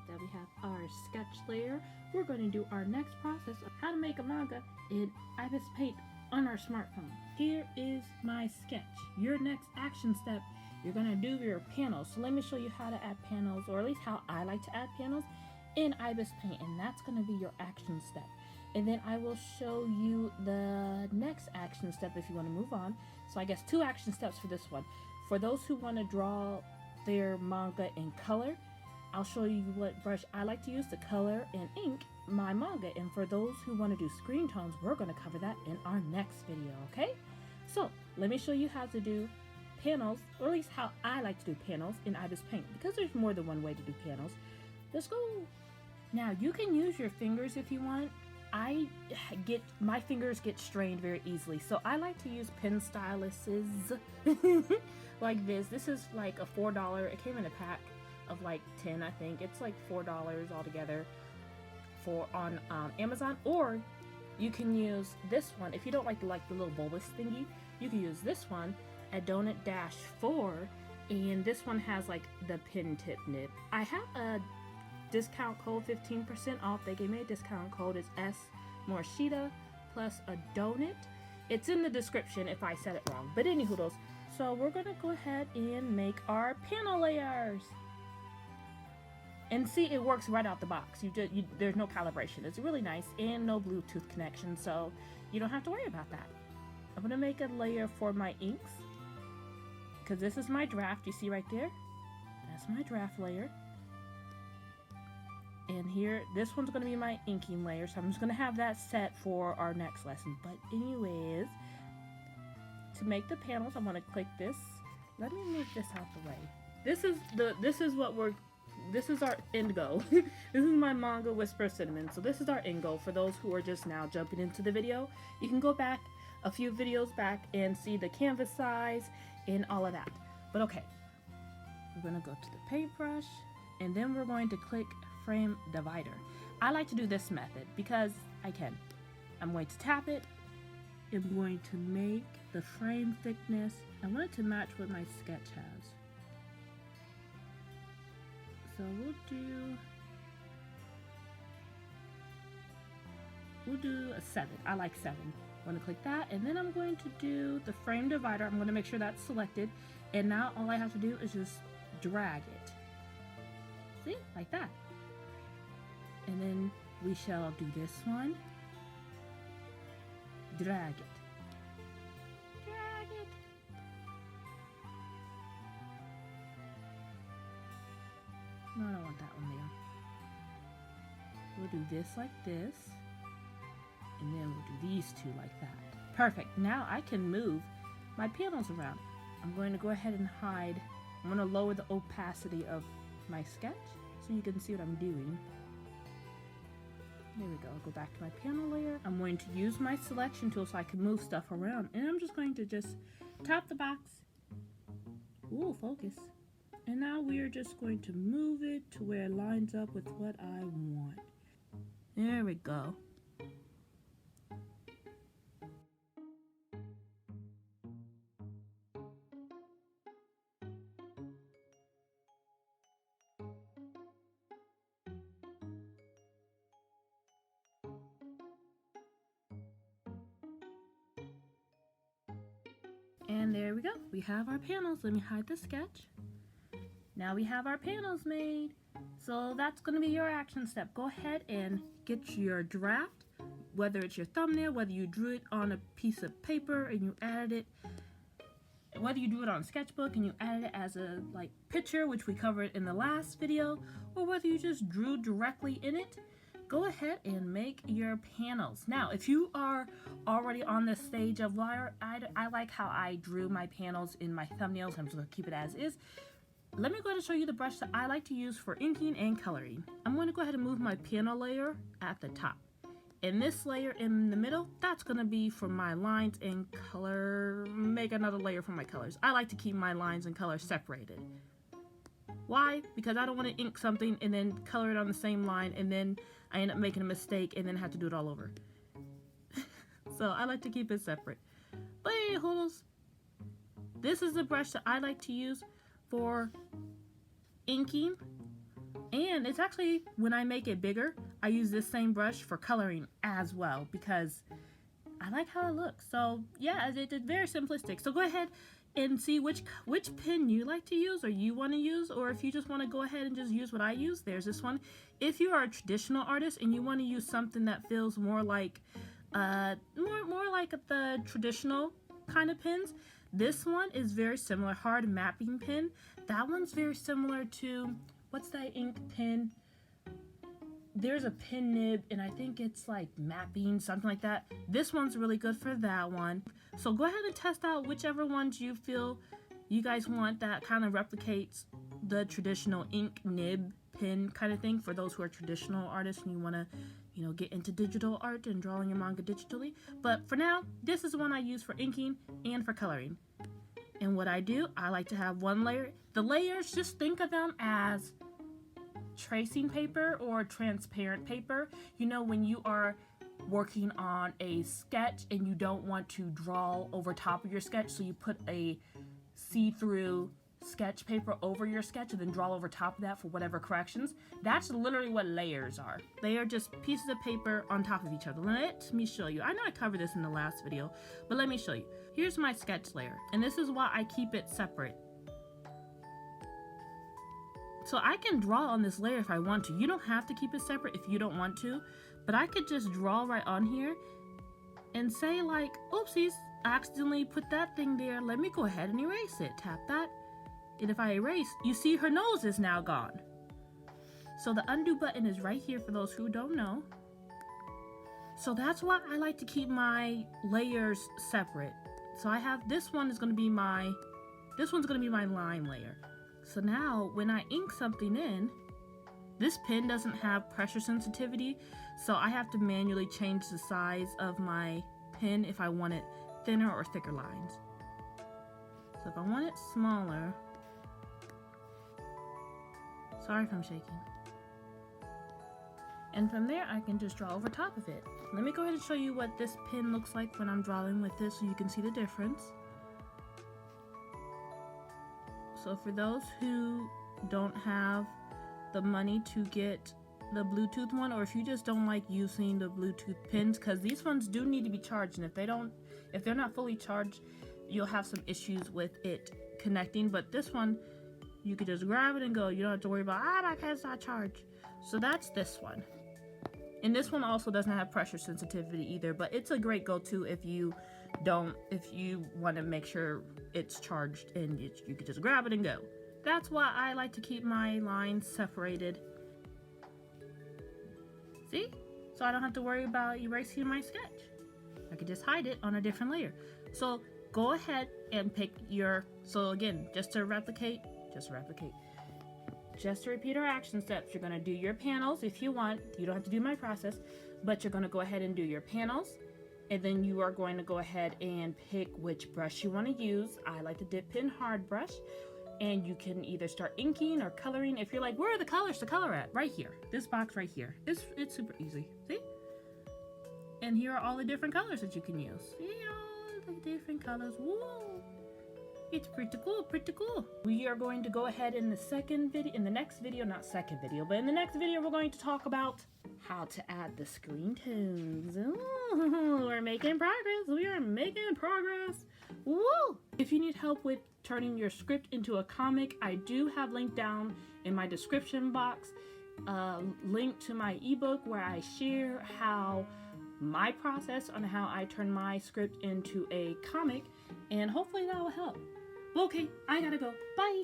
now that we have our sketch layer, we're going to do our next process of how to make a manga in ibispaint on our smartphone. Here is my sketch. Your next action step, you're going to do your panels. So let me show you how to add panels, or at least how I like to add panels in ibispaint, and that's going to be your action step. And then I will show you the next action step if you want to move on. So I guess 2 action steps for this one. For those who want to draw their manga in color, I'll show you what brush I like to use to color and ink my manga. And for those who want to do screen tones, we're going to cover that in our next video, okay? So let me show you how to do panels, or at least how I like to do panels in ibispaint, because there's more than one way to do panels. Let's go. Now you can use your fingers if you want. My fingers get strained very easily, so I like to use pen styluses like this. This is like a $4. It came in a pack of like 10, I think. It's like $4 altogether on Amazon. Or you can use this one if you don't like the little bulbous thingy. You can use this one at Donut-4, and this one has like the pin tip nib. I have a discount code, 15% off. They gave me a discount code. It's S-Morishita plus a donut. It's in the description if I said it wrong, but anywho those. So we're gonna go ahead and make our panel layers. And see, it works right out the box. There's no calibration. It's really nice, and no Bluetooth connection, so you don't have to worry about that. I'm gonna make a layer for my inks, because this is my draft. You see right there? That's my draft layer. And here, this one's going to be my inking layer, so I'm just going to have that set for our next lesson. But anyways, to make the panels, I'm going to click this. Let me move this out the way. This is our end goal. This is my manga Whisper Cinnamon. So this is our end goal for those who are just now jumping into the video. You can go back a few videos back and see the canvas size and all of that. But okay, we're going to go to the paintbrush, and then we're going to click frame divider. I like to do this method because I can. I'm going to tap it. I'm going to make the frame thickness. I want it to match what my sketch has. So we'll do a 7. I like 7. I'm going to click that, and then I'm going to do the frame divider. I'm going to make sure that's selected, and now all I have to do is just drag it. See? Like that. And then we shall do this one. Drag it. Drag it. No, I don't want that one there. We'll do this like this. And then we'll do these 2 like that. Perfect. Now I can move my panels around. I'm going to go ahead and hide. I'm going to lower the opacity of my sketch so you can see what I'm doing. There we go. I'll go back to my panel layer. I'm going to use my selection tool so I can move stuff around. And I'm just going to just tap the box. Ooh, focus. And now we are just going to move it to where it lines up with what I want. There we go. And there we go. We have our panels. Let me hide the sketch. Now we have our panels made. So that's going to be your action step. Go ahead and get your draft, whether it's your thumbnail, whether you drew it on a piece of paper and you added it, whether you drew it on a sketchbook and you added it as a picture, which we covered in the last video, or whether you just drew directly in it. Go ahead and make your panels. Now, if you are already on the stage of wire, I like how I drew my panels in my thumbnails. I'm just going to keep it as is. Let me go ahead and show you the brush that I like to use for inking and coloring. I'm going to go ahead and move my panel layer at the top. And this layer in the middle, that's going to be for my lines and color. Make another layer for my colors. I like to keep my lines and colors separated. Why? Because I don't want to ink something and then color it on the same line and then I end up making a mistake and then have to do it all over. So I like to keep it separate. But anyways, this is the brush that I like to use for inking And it's actually, when I make it bigger, I use this same brush for coloring as well because I like how it looks. So yeah, it's very simplistic. So go ahead and see which pen you like to use or you want to use, or if you just want to go ahead and just use what I use, there's this one. If you are a traditional artist and you want to use something that feels more like more like the traditional kind of pens, this one is very similar. Hard mapping pen. That one's very similar to, what's that ink pen? There's a pen nib and I think it's like mapping, something like that. This one's really good for that one. So go ahead and test out whichever ones you feel you guys want that kind of replicates the traditional ink nib pen kind of thing for those who are traditional artists and you want to, you know, get into digital art and drawing your manga digitally. But for now, this is the one I use for inking and for coloring. And what I do, I like to have one layer. The layers, just think of them as tracing paper or transparent paper. You know, when you are working on a sketch and you don't want to draw over top of your sketch, so you put a see-through sketch paper over your sketch and then draw over top of that for whatever corrections. That's literally what layers are. They are just pieces of paper on top of each other. Let me show you. I know I covered this in the last video, but let me show you. Here's my sketch layer, and this is why I keep it separate. So I can draw on this layer if I want to. You don't have to keep it separate if you don't want to, but I could just draw right on here and say like, oopsies, I accidentally put that thing there. Let me go ahead and erase it. Tap that. And if I erase, you see her nose is now gone. So the undo button is right here for those who don't know. So that's why I like to keep my layers separate. So I have, this one is going to be my, this one's going to be my line layer. So now when I ink something in, this pen doesn't have pressure sensitivity. So I have to manually change the size of my pen if I want it thinner or thicker lines. So if I want it smaller, sorry if I'm shaking. And from there, I can just draw over top of it. Let me go ahead and show you what this pen looks like when I'm drawing with this so you can see the difference. So for those who don't have the money to get the Bluetooth one, or if you just don't like using the Bluetooth pens, because these ones do need to be charged, and if they're not fully charged, you'll have some issues with it connecting. But this one, you could just grab it and go. You don't have to worry about, my pen's not charged. So that's this one. And this one also doesn't have pressure sensitivity either, but it's a great go-to if you want to make sure it's charged and you could just grab it and go. That's why I like to keep my lines separated. See? So I don't have to worry about erasing my sketch. I could just hide it on a different layer. So go ahead and pick your, so again, just to repeat our action steps. You're going to do your panels if you want. You don't have to do my process, but you're going to go ahead and do your panels, and then you are going to go ahead and pick which brush you want to use. I like the dip pen hard brush, and you can either start inking or coloring. If you're like, where are the colors to color at? Right here. This box right here. It's super easy. See? And here are all the different colors that you can use. See all the different colors. Whoa! It's pretty cool, pretty cool. We are going to go ahead in the next video, we're going to talk about how to add the screen tones. Ooh, we're making progress. We are making progress. Woo! If you need help with turning your script into a comic, I do have linked down in my description box link to my ebook where I share my process on how I turn my script into a comic, and hopefully that will help. Okay, I gotta go. Bye!